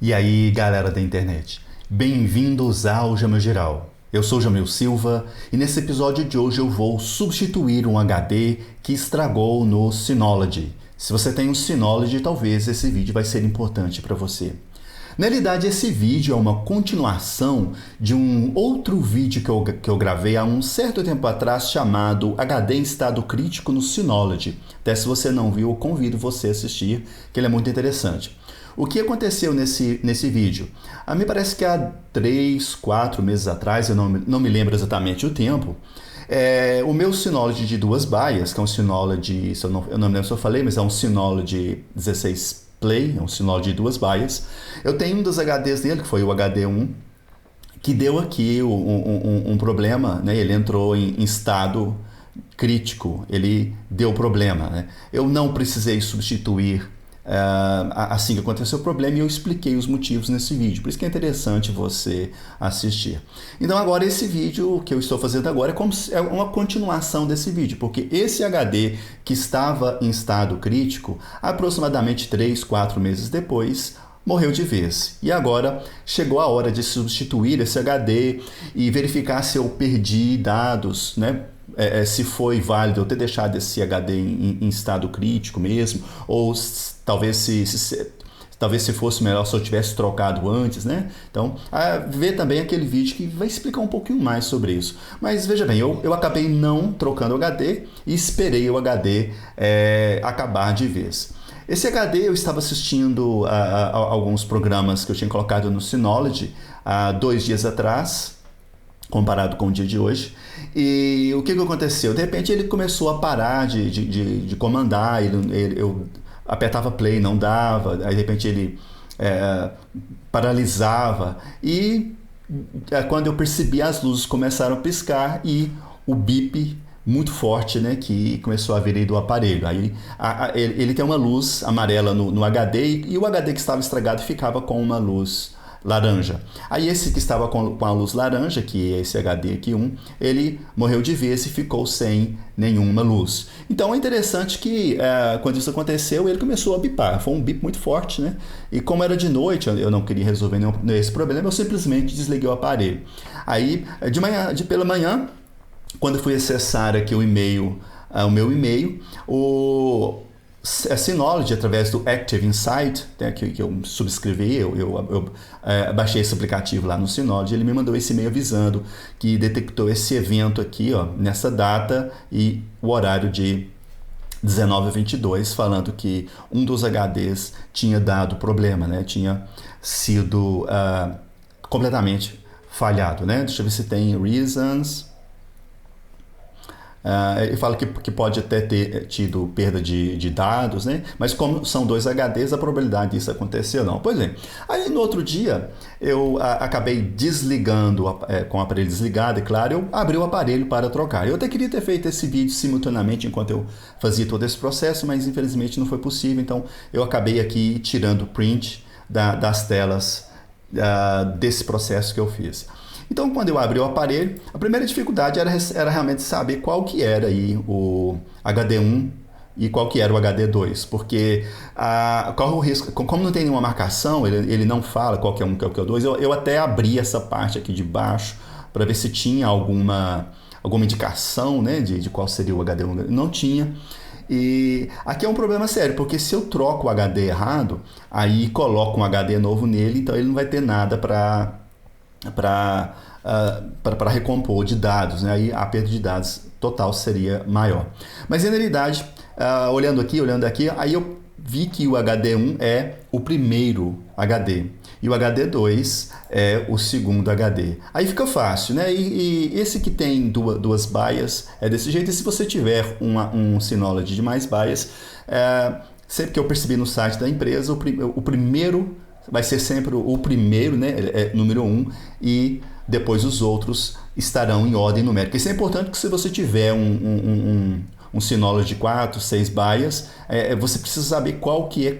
E aí, galera da internet, bem-vindos ao Jamil Geral. Eu sou Jamil Silva e nesse episódio de hoje eu vou substituir um HD que estragou no Synology. Se você tem um Synology, talvez esse vídeo vai ser importante para você. Na realidade, esse vídeo é uma continuação de um outro vídeo que eu gravei há um certo tempo atrás chamado HD em estado crítico no Synology. Até se você não viu, eu convido você a assistir, que ele é muito interessante. O que aconteceu nesse vídeo? Me parece que há 3, 4 meses atrás, eu não me lembro exatamente o tempo, o meu Synology de duas baias, que é um Synology, eu não me lembro se eu falei, mas é um Synology 16 Play, é um Synology de duas baias. Eu tenho um dos HDs dele, que foi o HD1, que deu aqui um problema, né? Ele entrou em estado crítico, ele deu problema, né? Eu não precisei substituir assim que aconteceu o problema, e eu expliquei os motivos nesse vídeo, por isso que é interessante você assistir. Então agora esse vídeo que eu estou fazendo agora é uma continuação desse vídeo, porque esse HD que estava em estado crítico, aproximadamente 3, 4 meses depois, morreu de vez. E agora chegou a hora de substituir esse HD e verificar se eu perdi dados, né? Se foi válido eu ter deixado esse HD em estado crítico mesmo, ou talvez se fosse melhor se eu tivesse trocado antes, né? Então, vê também aquele vídeo que vai explicar um pouquinho mais sobre isso. Mas veja bem, eu acabei não trocando o HD e esperei o HD acabar de vez. Esse HD eu estava assistindo a alguns programas que eu tinha colocado no Synology há 2 dias atrás, comparado com o dia de hoje. E o que aconteceu? De repente ele começou a parar de comandar, eu apertava play, não dava, aí de repente ele paralisava, e quando eu percebi, as luzes começaram a piscar e o bip muito forte, né, que começou a vir aí do aparelho. Aí ele tem uma luz amarela no HD, e o HD que estava estragado ficava com uma luz laranja. Aí esse que estava com a luz laranja, que é esse HD aqui, ele morreu de vez e ficou sem nenhuma luz. Então é interessante que quando isso aconteceu, ele começou a bipar. Foi um bip muito forte, né? E como era de noite, eu não queria resolver esse problema, eu simplesmente desliguei o aparelho. Aí, pela manhã, quando eu fui acessar aqui o meu e-mail, a Synology, através do Active Insight, né, que eu subscrevi, eu baixei esse aplicativo lá no Synology, ele me mandou esse e-mail avisando que detectou esse evento aqui, ó, nessa data e o horário de 19h22, falando que um dos HDs tinha dado problema, né, tinha sido completamente falhado, né? Deixa eu ver se tem reasons. Ele fala que pode até ter tido perda de dados, né? Mas como são 2 HDs, a probabilidade disso acontecer não. Pois é. Aí no outro dia eu acabei desligando, com o aparelho desligado, é claro, eu abri o aparelho para trocar. Eu até queria ter feito esse vídeo simultaneamente enquanto eu fazia todo esse processo, mas infelizmente não foi possível, então eu acabei aqui tirando print das telas desse processo que eu fiz. Então, quando eu abri o aparelho, a primeira dificuldade era realmente saber qual que era aí o HD1 e qual que era o HD2, porque corre o risco, como não tem nenhuma marcação, ele não fala qual que é um, qual que é o 2, eu até abri essa parte aqui de baixo para ver se tinha alguma indicação, né, de qual seria o HD1, não tinha. E aqui é um problema sério, porque se eu troco o HD errado, aí coloco um HD novo nele, então ele não vai ter nada para recompor de dados, né? Aí a perda de dados total seria maior. Mas na realidade, olhando aqui, aí eu vi que o HD1 é o primeiro HD e o HD2 é o segundo HD. Aí fica fácil, né? E esse que tem duas baias é desse jeito. E se você tiver um Synology de mais baias, sempre que eu percebi no site da empresa, o primeiro vai ser sempre o primeiro, né? Número 1, e depois os outros estarão em ordem numérica. Isso é importante, porque se você tiver um Synology de 4, 6 baias, você precisa saber qual que é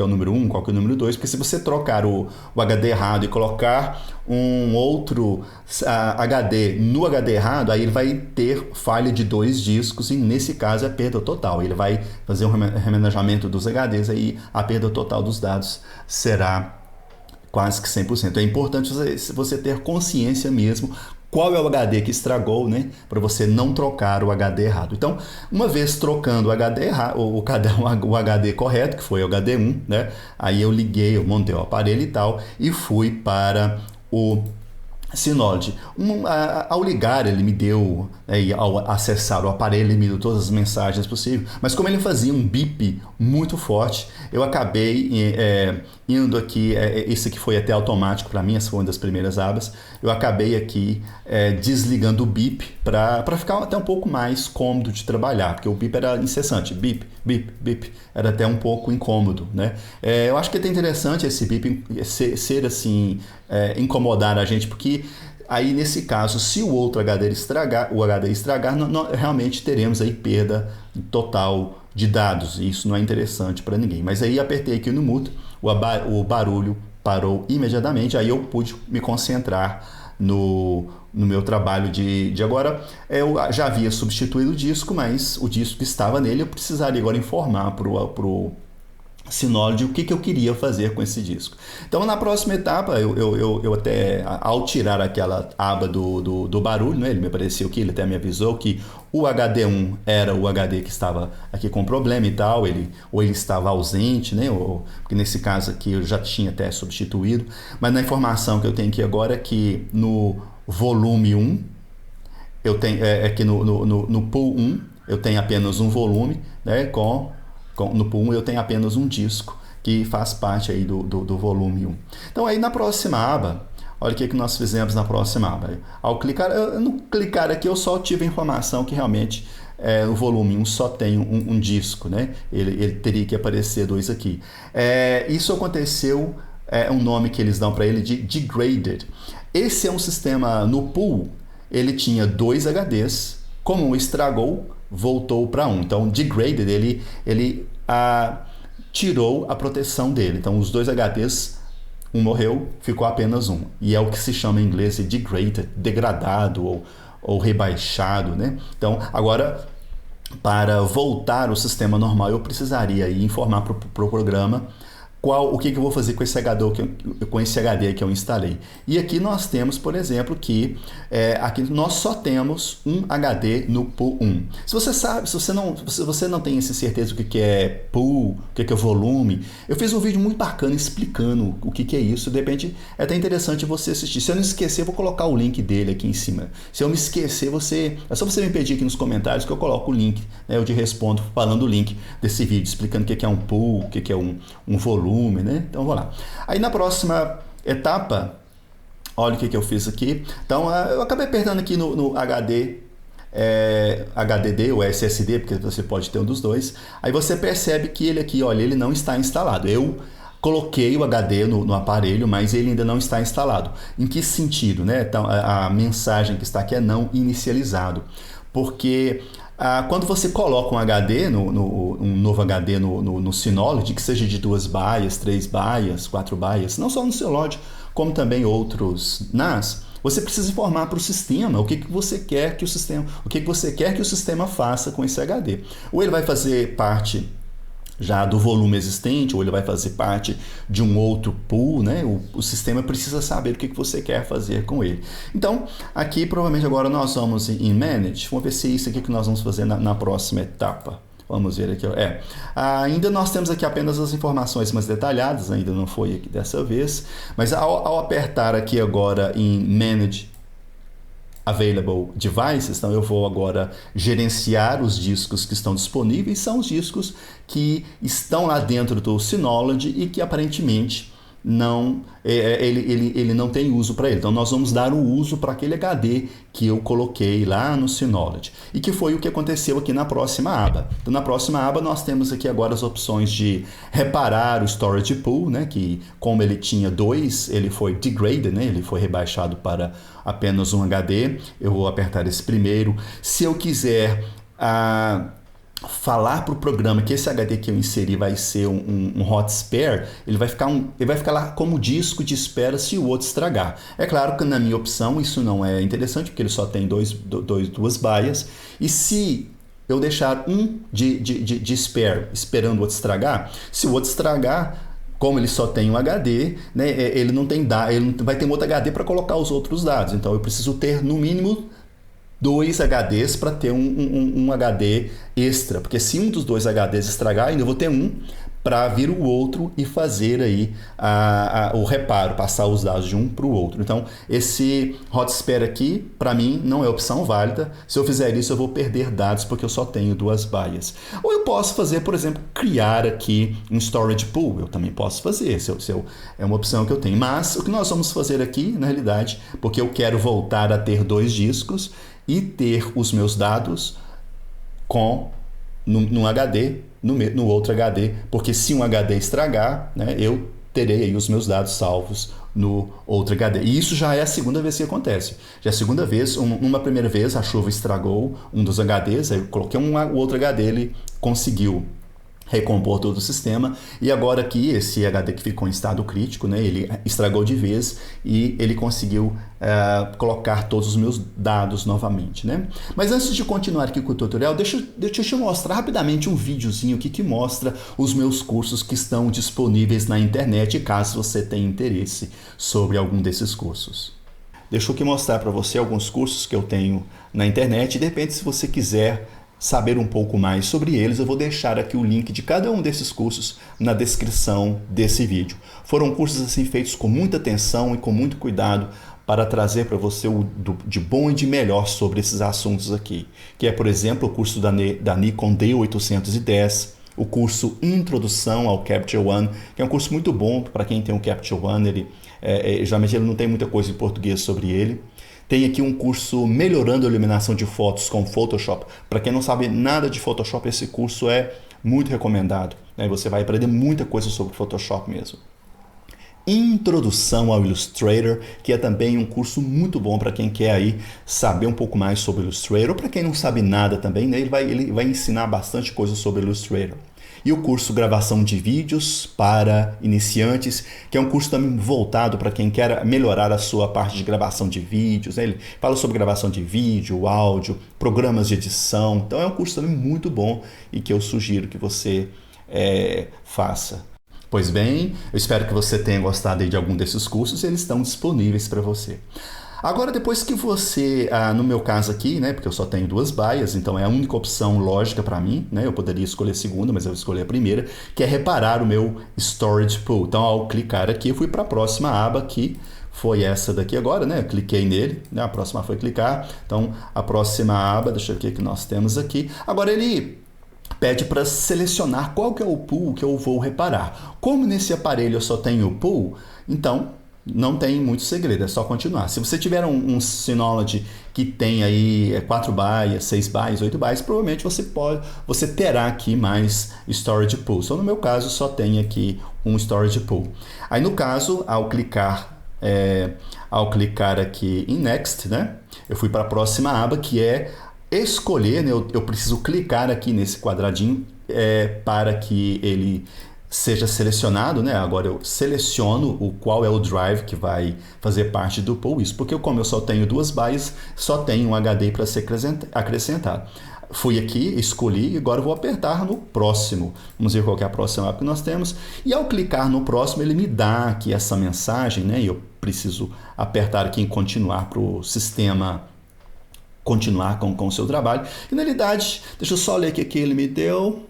o número 1, qual que é o número 2, porque se você trocar o HD errado e colocar um outro HD no HD errado, aí ele vai ter falha de 2 discos, e nesse caso é perda total. Ele vai fazer um remanejamento dos HDs, aí a perda total dos dados será quase que 100%. É importante você ter consciência mesmo qual é o HD que estragou, né? Para você não trocar o HD errado. Então, uma vez trocando o HD errado, o HD correto, que foi o HD1, né? Aí eu liguei, eu montei o aparelho e tal, e fui para o Synology. Ao ligar, ele me deu, ao acessar o aparelho, ele me deu todas as mensagens possíveis, mas como ele fazia um bip muito forte, eu acabei indo aqui, esse aqui foi até automático para mim, essa foi uma das primeiras abas, eu acabei aqui desligando o bip para ficar até um pouco mais cômodo de trabalhar, porque o bip era incessante, bip, bip, bip, era até um pouco incômodo, né? Eu acho que é até interessante esse bip ser assim, incomodar a gente, porque aí nesse caso, se o outro HD estragar, realmente teremos aí perda total de dados, e isso não é interessante para ninguém. Mas aí apertei aqui no mute, o barulho parou imediatamente, aí eu pude me concentrar no meu trabalho de agora. Eu já havia substituído o disco, mas o disco que estava nele eu precisaria agora informar para o Synology o que eu queria fazer com esse disco. Então, na próxima etapa, eu até, ao tirar aquela aba do barulho, né, ele me apareceu aqui, ele até me avisou que o HD1 era o HD que estava aqui com problema e tal, ou ele estava ausente, né, porque nesse caso aqui eu já tinha até substituído, mas na informação que eu tenho aqui agora é que no volume 1, eu tenho, aqui no pool 1, eu tenho apenas um volume, né, no pool 1 eu tenho apenas um disco que faz parte aí do volume 1. Então aí na próxima aba, olha o que nós fizemos na próxima aba. Ao clicar, no clicar aqui eu só tive a informação que realmente o volume 1 só tem um disco, né? Ele teria que aparecer dois aqui. Isso aconteceu, um nome que eles dão para ele de degraded. Esse é um sistema no pool, ele tinha 2 HDs, como um estragou, voltou para 1. Então, degraded, ele tirou a proteção dele. Então, os 2 HDs, um morreu, ficou apenas um. E é o que se chama em inglês de degraded, degradado ou rebaixado, né? Então, agora, para voltar ao sistema normal, eu precisaria informar para o programa o que eu vou fazer com esse HD que eu instalei. E aqui nós temos, por exemplo, que aqui nós só temos um HD no pool 1. Se você não tem essa certeza do que é pool, o que é volume, eu fiz um vídeo muito bacana explicando o que é isso. De repente é até interessante você assistir. Se eu não esquecer, eu vou colocar o link dele aqui em cima. Se eu me esquecer, é só você me pedir aqui nos comentários que eu coloco o link, né? Eu te respondo falando o link desse vídeo, explicando o que é um pool, o que é um volume, né? Então vamos lá. Aí na próxima etapa, olha o que eu fiz aqui. Então eu acabei apertando aqui no HDD ou SSD, porque você pode ter um dos dois. Aí você percebe que ele aqui, olha, ele não está instalado. Eu coloquei o HD no aparelho, mas ele ainda não está instalado. Em que sentido, né? Então a mensagem que está aqui é não inicializado, porque quando você coloca um HD, um novo HD no Synology, que seja de 2 baias, 3 baias, 4 baias, não só no Synology, como também outros NAS, você precisa informar para o sistema o que você quer que o sistema faça com esse HD. Ou ele vai fazer parte já do volume existente, ou ele vai fazer parte de um outro pool, né? O sistema precisa saber o que você quer fazer com ele. Então, aqui provavelmente agora nós vamos em Manage, vamos ver se é isso aqui que nós vamos fazer na próxima etapa. Vamos ver aqui. Ainda nós temos aqui apenas as informações mais detalhadas, ainda não foi aqui dessa vez, mas ao apertar aqui agora em Manage Available Devices, então eu vou agora gerenciar os discos que estão disponíveis, são os discos que estão lá dentro do Synology e que aparentemente ele não tem uso para ele. Então nós vamos dar o uso para aquele HD que eu coloquei lá no Synology, e que foi o que aconteceu aqui na próxima aba. Então na próxima aba nós temos aqui agora as opções de reparar o Storage Pool, né, que como ele tinha 2, ele foi degraded, né, ele foi rebaixado para apenas um HD. Eu vou apertar esse primeiro. Se eu quiser falar para o programa que esse HD que eu inseri vai ser um hot spare, ele vai ficar lá como disco de espera se o outro estragar. É claro que na minha opção isso não é interessante, porque ele só tem 2 baias, e se eu deixar um de spare esperando o outro estragar, se o outro estragar, como ele só tem um HD, né, ele não tem ele não vai ter um outro HD para colocar os outros dados. Então eu preciso ter no mínimo 2 HDs para ter um HD extra, porque se um dos 2 HDs estragar, ainda vou ter um para vir o outro e fazer aí o reparo, passar os dados de um para o outro. Então, esse hot spare aqui, para mim, não é opção válida. Se eu fizer isso, eu vou perder dados porque eu só tenho 2 baias. Ou eu posso fazer, por exemplo, criar aqui um storage pool. Eu também posso fazer, é uma opção que eu tenho. Mas o que nós vamos fazer aqui, na realidade, porque eu quero voltar a ter 2 discos e ter os meus dados num HD, no outro HD, porque se um HD estragar, né, eu terei aí os meus dados salvos no outro HD. E isso já é a segunda vez que acontece. Já é a segunda vez, uma primeira vez a chuva estragou um dos HDs, aí eu coloquei o outro HD, ele conseguiu recompor todo o sistema, e agora aqui esse HD que ficou em estado crítico, né, ele estragou de vez e ele conseguiu colocar todos os meus dados novamente, né? Mas antes de continuar aqui com o tutorial, deixa eu te mostrar rapidamente um videozinho aqui que mostra os meus cursos que estão disponíveis na internet, caso você tenha interesse sobre algum desses cursos. Deixa eu aqui mostrar para você alguns cursos que eu tenho na internet, e de repente, se você quiser saber um pouco mais sobre eles, eu vou deixar aqui o link de cada um desses cursos na descrição desse vídeo. Foram cursos assim feitos com muita atenção e com muito cuidado para trazer para você de bom e de melhor sobre esses assuntos aqui, que é, por exemplo, o curso da Nikon D810, o curso Introdução ao Capture One, que é um curso muito bom para quem tem um Capture One, geralmente ele não tem muita coisa em português sobre ele. Tem aqui um curso Melhorando a Iluminação de Fotos com Photoshop. Para quem não sabe nada de Photoshop, esse curso é muito recomendado, né? Você vai aprender muita coisa sobre Photoshop mesmo. Introdução ao Illustrator, que é também um curso muito bom para quem quer aí saber um pouco mais sobre Illustrator, ou para quem não sabe nada também, né? Ele vai ensinar bastante coisa sobre Illustrator. E o curso Gravação de Vídeos para Iniciantes, que é um curso também voltado para quem quer melhorar a sua parte de gravação de vídeos, né? Ele fala sobre gravação de vídeo, áudio, programas de edição. Então é um curso também muito bom e que eu sugiro que você faça. Pois bem, eu espero que você tenha gostado aí de algum desses cursos, eles estão disponíveis para você. Agora, depois que você, no meu caso aqui, né, porque eu só tenho 2 baias, então é a única opção lógica para mim, né, eu poderia escolher a segunda, mas eu vou escolher a primeira, que é reparar o meu Storage Pool. Então, ao clicar aqui, eu fui para a próxima aba, que foi essa daqui agora, né, eu cliquei nele, né, a próxima foi clicar, então a próxima aba, deixa eu ver o que nós temos aqui. Agora ele pede para selecionar qual que é o pool que eu vou reparar. Como nesse aparelho eu só tenho o pool, então não tem muito segredo, é só continuar. Se você tiver um Synology que tem aí 4 baias, 6 baias, 8 baias, provavelmente você terá aqui mais storage pool. Então, no meu caso, só tem aqui um storage pool. Aí, no caso, ao clicar aqui em Next, né, eu fui para a próxima aba, que é escolher, né, eu preciso clicar aqui nesse quadradinho para que ele seja selecionado, né? Agora eu seleciono qual é o drive que vai fazer parte do pool, isso porque como eu só tenho 2 baias, só tenho um HD para ser acrescentado. Fui aqui, escolhi e agora eu vou apertar no próximo. Vamos ver qual que é a próxima que nós temos. E ao clicar no próximo, ele me dá aqui essa mensagem, né? E eu preciso apertar aqui em continuar para o sistema continuar com o seu trabalho. E na realidade, deixa eu só ler o que ele me deu.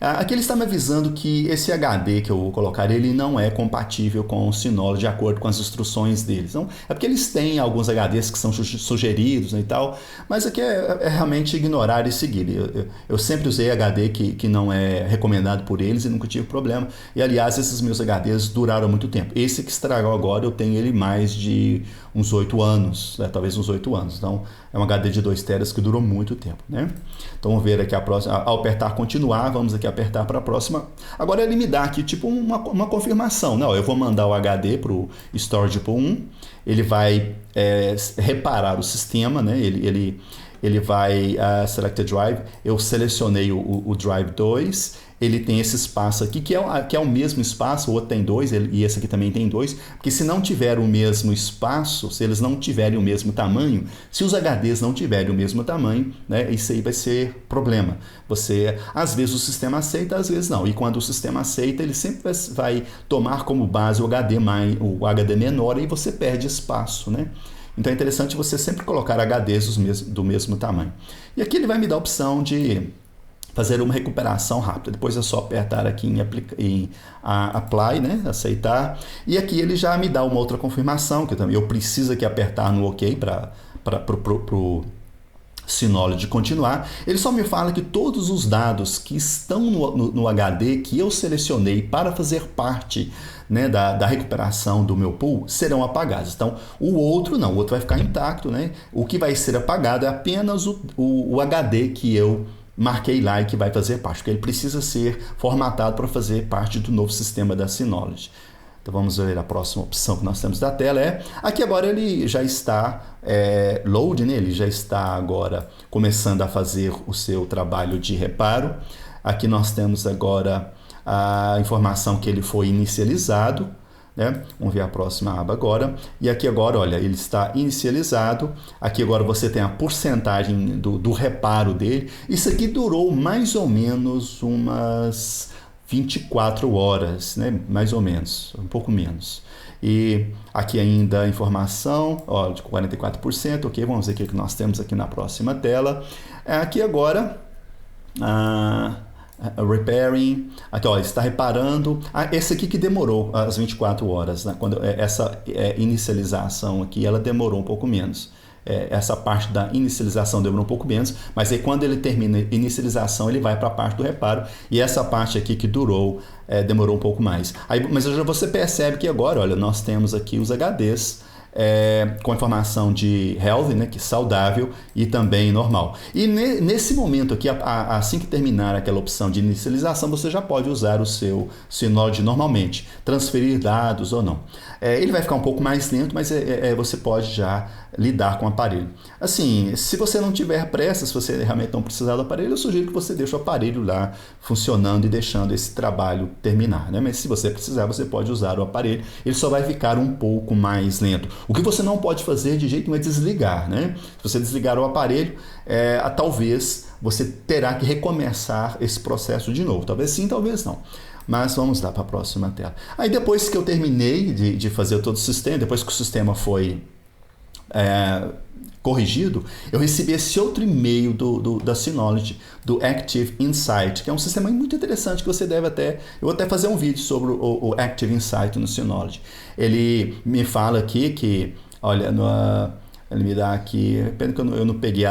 Aqui ele está me avisando que esse HD que eu vou colocar, ele não é compatível com o Synology de acordo com as instruções deles. Então, é porque eles têm alguns HDs que são sugeridos, né, e tal, mas aqui é realmente ignorar e seguir. Eu sempre usei HD que não é recomendado por eles e nunca tive problema. E, aliás, esses meus HDs duraram muito tempo. Esse que estragou agora, eu tenho ele mais de uns 8 anos, né, talvez uns 8 anos. Então, é um HD de 2 teras que durou muito tempo, né? Então, vamos ver aqui a próxima. Ao apertar continuar, vamos aqui apertar para a próxima. Agora ele me dá aqui tipo uma confirmação, né? Eu vou mandar o HD para o Storage Pool 1, ele vai reparar o sistema, né? Ele ele vai select a drive, eu selecionei o drive 2, ele tem esse espaço aqui, que é o mesmo espaço, o outro tem 2, e esse aqui também tem 2, porque se não tiver o mesmo espaço, se eles não tiverem o mesmo tamanho, se os HDs não tiverem o mesmo tamanho, né, isso aí vai ser problema. Às vezes o sistema aceita, às vezes não, e quando o sistema aceita, ele sempre vai tomar como base o HD menor, e você perde espaço, né? Então é interessante você sempre colocar HDs do mesmo tamanho. E aqui ele vai me dar a opção de fazer uma recuperação rápida. Depois é só apertar aqui em Apply, né? Aceitar. E aqui ele já me dá uma outra confirmação, que eu preciso aqui apertar no OK para o Synology continuar. Ele só me fala que todos os dados que estão no HD que eu selecionei para fazer parte, né, da recuperação do meu pool serão apagados. Então, o outro vai ficar intacto, né? O que vai ser apagado é apenas o HD que eu marquei lá e que vai fazer parte, porque ele precisa ser formatado para fazer parte do novo sistema da Synology. Então vamos ver a próxima opção que nós temos da tela. Aqui agora ele já está load, né? Ele já está agora começando a fazer o seu trabalho de reparo. Aqui nós temos agora a informação que ele foi inicializado, né? Vamos ver a próxima aba agora. E aqui agora, olha, ele está inicializado. Aqui agora você tem a porcentagem do reparo dele. Isso aqui durou mais ou menos umas 24 horas, né? Mais ou menos, um pouco menos. E aqui ainda a informação, ó, de 44%, ok? Vamos ver o que nós temos aqui na próxima tela. Aqui agora, repairing, aqui ó, está reparando. Esse aqui que demorou as 24 horas, né? Quando essa inicialização aqui, ela demorou um pouco menos. Essa parte da inicialização demorou um pouco menos, mas aí quando ele termina a inicialização, ele vai para a parte do reparo, e essa parte aqui que demorou um pouco mais. Mas você percebe que agora, olha, nós temos aqui os HDs com informação de healthy, né, que é saudável, e também normal. E nesse momento aqui, assim que terminar aquela opção de inicialização, você já pode usar o seu Synology normalmente, transferir dados ou não. Ele vai ficar um pouco mais lento, mas você pode já lidar com o aparelho. Assim, se você não tiver pressa, se você realmente não precisar do aparelho, eu sugiro que você deixe o aparelho lá funcionando e deixando esse trabalho terminar, né? Mas se você precisar, você pode usar o aparelho, ele só vai ficar um pouco mais lento. O que você não pode fazer de jeito nenhum é desligar, né? Se você desligar o aparelho, talvez você terá que recomeçar esse processo de novo. Talvez sim, talvez não. Mas vamos lá para a próxima tela. Aí depois que eu terminei de fazer todo o sistema, depois que o sistema foi corrigido, eu recebi esse outro e-mail da Synology, do Active Insight, que é um sistema muito interessante que você deve eu vou até fazer um vídeo sobre o Active Insight no Synology. Ele me fala aqui que, olha, ele me dá aqui, pena que eu não peguei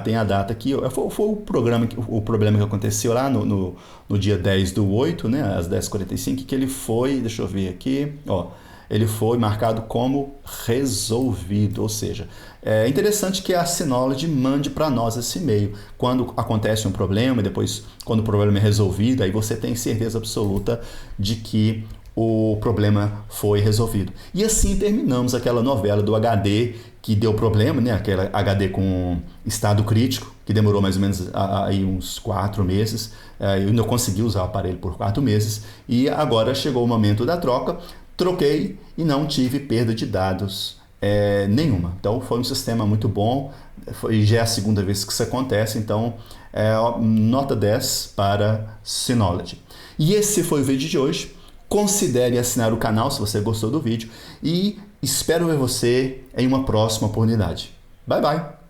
tem a data aqui, foi o problema que aconteceu lá no dia 10/8, né, às 10h45, que ele foi, deixa eu ver aqui, ó, ele foi marcado como resolvido, ou seja, é interessante que a Synology mande para nós esse e-mail quando acontece um problema, e depois quando o problema é resolvido, aí você tem certeza absoluta de que o problema foi resolvido. E assim terminamos aquela novela do HD que deu problema, né? Aquela HD com estado crítico, que demorou mais ou menos aí uns 4 meses. Eu não consegui usar o aparelho por 4 meses, e agora chegou o momento da troca. Troquei e não tive perda de dados nenhuma. Então foi um sistema muito bom, já é a segunda vez que isso acontece, então nota 10 para Synology. E esse foi o vídeo de hoje. Considere assinar o canal se você gostou do vídeo, e espero ver você em uma próxima oportunidade. Bye bye!